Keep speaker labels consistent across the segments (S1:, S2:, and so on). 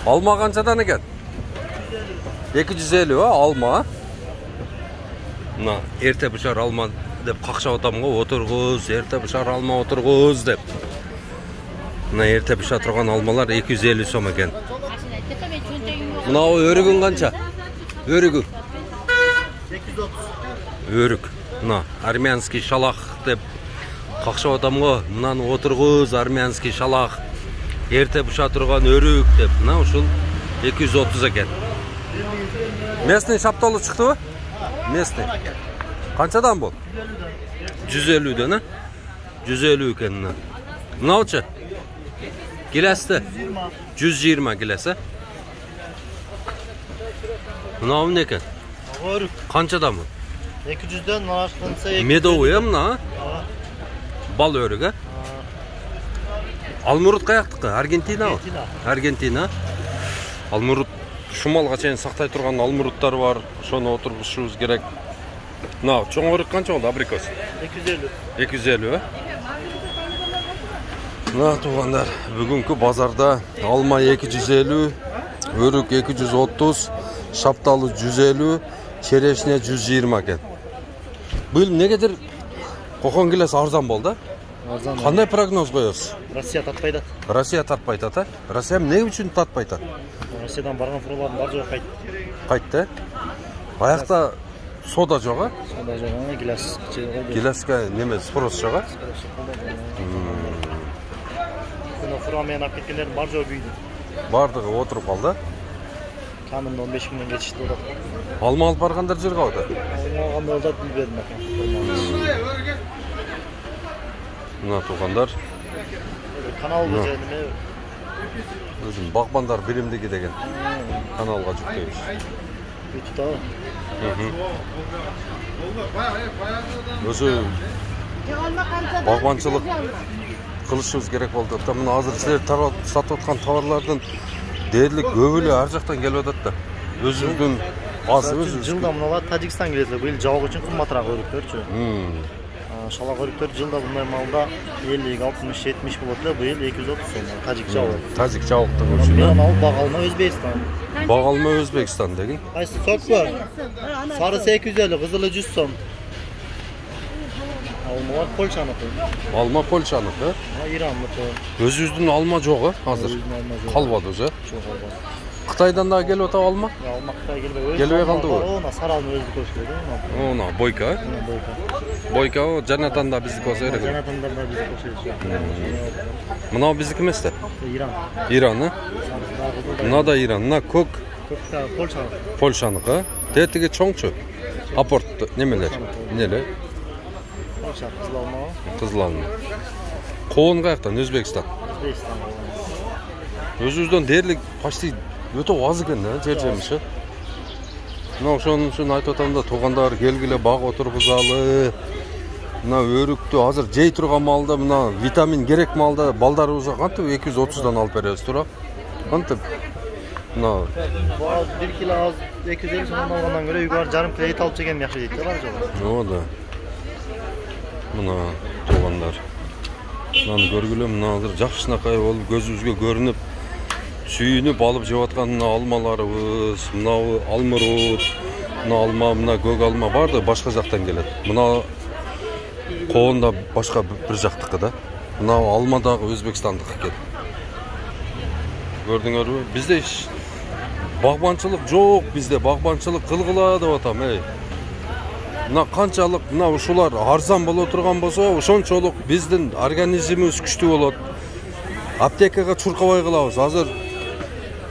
S1: Alma qanchadan ekan? 250 alma. Mına erте bışar alma deb qaqshab otamga o'tirg'iz, erте bışar alma o'tirg'iz deb. Mına erте bışa turgan almalar 250 so'm ekan. Mına örügün qancha? Örügü
S2: 830.
S1: Örük. Mına armянский шалах deb qaqshab otamga mınаны o'tirg'iz, armянский шалах. Erте bışa turgan örük deb. Mına uşul 230 ekan. Местный шапталы chiqdi-mi? Местный. Qanchadan bu? 150 dan, ha? 150 ekan. Mınavchi? Gilasi 120 gilasi. Mınav ne ekan?
S2: Örük.
S1: Qanchadan bu?
S2: 200 dan narxlansa 200.
S1: Medovый ya mına? Bal örük, ha? Almurut qayaqtiki? Argentina mı? Argentina. Almurut Shumalga çeyin saqtay turgan almuruttар var. Şonu oturg'ishimiz kerak. Mına cho'ng örük qancha oldu abrikos?
S2: 250.
S1: 250, ha? Mına tuğanlar, bugungi bozorda alma 250, örük 230, şaptalı 150, черешня 120 ekan. Bu yil negadir qo'qon gilasi arzon bo'ldi?
S2: Arzon.
S1: Qanday prognoz qo'yasiz?
S2: Rossiya tatpaydi.
S1: Rossiya tatpaydi ata. Rossiya ne uchun tatpaydi?
S2: Rossiyadan bargan furolarning bari joyi qaytdi.
S1: Qaytdi. Bayaqda soda jo'g'i?
S2: Soda joyi gilas.
S1: Gilasga nima spros jo'g'i?
S2: Buni furomen olib ketganlar bari joyi buydi.
S1: Bardығы o'tirib qoldi.
S2: Kamida 15 kundan kechishdi ular.
S1: Alma olib borganlar jirga o'tdi.
S2: Olmagan bo'ldi deb berdim ekan.
S1: Mına tuğanlar.
S2: Kanal bo'yicha nima?
S1: Özüm Bağbanlar bilimdagi degan kanalga жүктейmiz.
S2: YouTube'da.
S1: Özü bağbançılık qilishimiz kerak bo'ldi. Mına hozir sizlar satib atgan tovarlardan deyarlik көбүлү ар жактан келип атат да. Өзүбүздүн азы өзүбүз.
S2: Жылда мыналар Тажикстан келет. Быйыл жабык үчүн кымбатыраак өрүктөрчү. Шалак өрүктөр жылда мындай малда 50, 60, 70 болот эле. Быйыл 230 сом. Тажик жабык.
S1: Тажик жабыктын өчүн.
S2: Мен алып багалма Өзбекстан.
S1: Багалма Өзбекстан деген.
S2: Кайсы сокпу? Сары 850, кызылы 100 сом. Алмалар Польшаныкы.
S1: Alma Polşanыкы.
S2: Иранныкы.
S1: Өзүбүздүн alma жогу азыр. Калбады өзү. Кытайдан да келип атат alma?
S2: Алма Кытай келбей.
S1: Келбей калды го.
S2: Она саралын өзү көчүрдү.
S1: Она бойка. Бойка о жанатан да биздики болсо керек.
S2: Жанатан да биздики көчүрдү.
S1: Мына биздики эмес да.
S2: Иран.
S1: Иран, а? Мына да Иран. Мына көк
S2: Польшаныкы.
S1: Polşanыкы. Тетиги чоңчу. Апорт немелер. Эмнелер?
S2: Польша кызыл алма.
S1: Кызыл алма. Коон каяктан? Өзбекстан.
S2: Өзбекстан.
S1: Өзүбүздөн дээрлик почти өтө аз экен да, жер жемиши. Мына ошонун үчүн айтып атам да, туугандар келгиле бак отургузалы. Мына өрүктү азыр жей турган малда, мына витамин керек малда балдарыбызга кантип 230дан алып беребиз тура. Кантип? Мына
S2: 1 кило аз 250 сомдон алгандан көрө үйгө барып жарым кило эт алып жеген жакшы дейт да бар жолу.
S1: О да. Мына туугандар. Мынаны көргүлө, мына азыр жакшынакай болуп көзүбүзгө көрүнүп, сүйүнүп алып жеп аткан мына алмаларыбыз, мына алмурут, мына алма, мына көк алма бар да башка жактан келет. Мына коон да башка бир жактыкы да. Мына алма дагы Өзбекстандык экен. Көрдүңөрбү? Бизде багбанчылык жок, бизде багбанчылык кылгыла деп атам, Мына канчалык мына ушулар арзан боло турган болсо, ошончолук биздин организмибиз күчтүү болот. Аптекага чуркабай калабыз. Азыр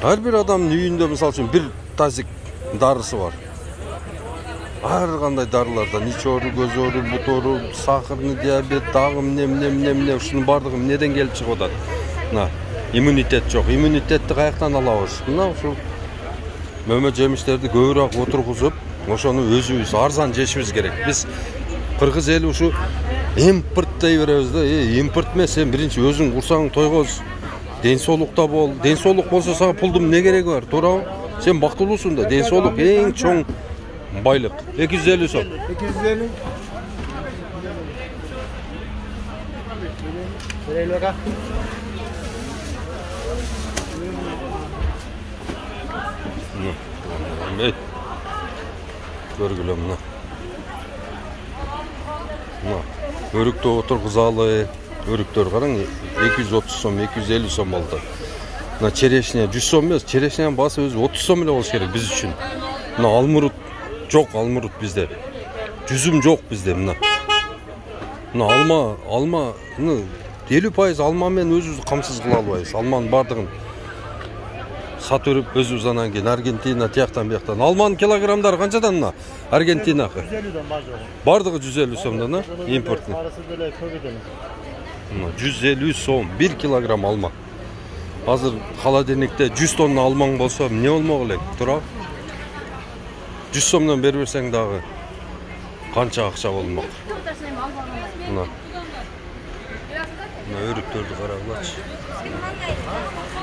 S1: ар бир адамдын үйүндө мисалы үчүн бир тазик дарысы бар. Ар кандай дарылардан ич оору, көз оору, бут оору, сахарный диабет, дагы эмне ушунун бардыгы эмнеден келип чыгып атат? Мына иммунитет жок. Иммунитетти каяктан алабыз? Мына ушул мөмө жемиштерди көбүрөөк отургузуп, ошону өзүбүз арзан жешибиз керек. Биз кыргыз эли ушу импорт дей беребиз да. Импорт эмес, сен биринчи өзүң курсаң тойгоз, ден соолукта бол. Ден соолук болсо сага пулдун эмне кереги бар, туурабы? Сен бактылуусуң да. Ден соолук эң чоң байлык. 250 сом.
S2: 250. Vereyim baka.
S1: ey. Görgülü muna. Muna. Örükte oturguzalı. Örüktör qarang 230 so'm, 250 so'm oldu. Muna черешня 100 so'm emas, черешняның bası өзі 30 so'm эле болуш керек biz үшін. Muna almurut жоқ, almurut bizde. Жүзім жоқ bizde muna. Muna alma 50% алмамен өзімізді қамсыз қыла албайбыз. Алманың бардығын сат өріп өзіміз анан кейін Аргентина тияқтан бияқтан. Алманың килограмдары қаншадан мына? Аргентинақы.
S2: 150'den бар жоғы.
S1: Бардығы 150 сомдан, импортный.
S2: Parası деле көп екен.
S1: 150 сом 1 килограмм алма. Азыр холодильникте 100 тонна алмаң болса, не болмок элек, тура? 100 сомдан берип берсең дагы канча акча болмок. Мына өрүктөрдү карагылачы.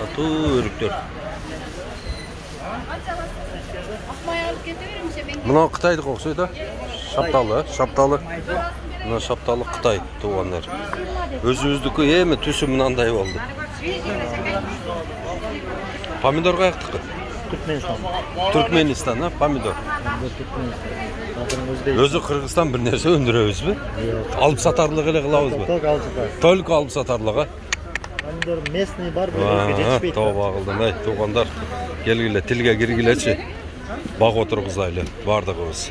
S1: Атуу өрүктөр. Мына Кытайдык окшойт да? Шапталы, шапталы. Мына шапталы Кытай туугандар. Өзүбүздүкү эми түсү мынандай болду. Помидор каяктыкы?
S2: Türkmenistan.
S1: Түркменистан, помидор. Өзү Кыргызстан бир нерсе өндүрөбүзбү? Алып сатарлык эле кылабызбы?
S2: Tok alıcı var.
S1: Только алып сатарлыгы.
S2: Помидor местный бар, бөлөккө жетишпейт.
S1: Тооба кылдым, ай, туугандар. Келгиле, тилге киргилечи. Бак отургузайлы, бардыгыбыз.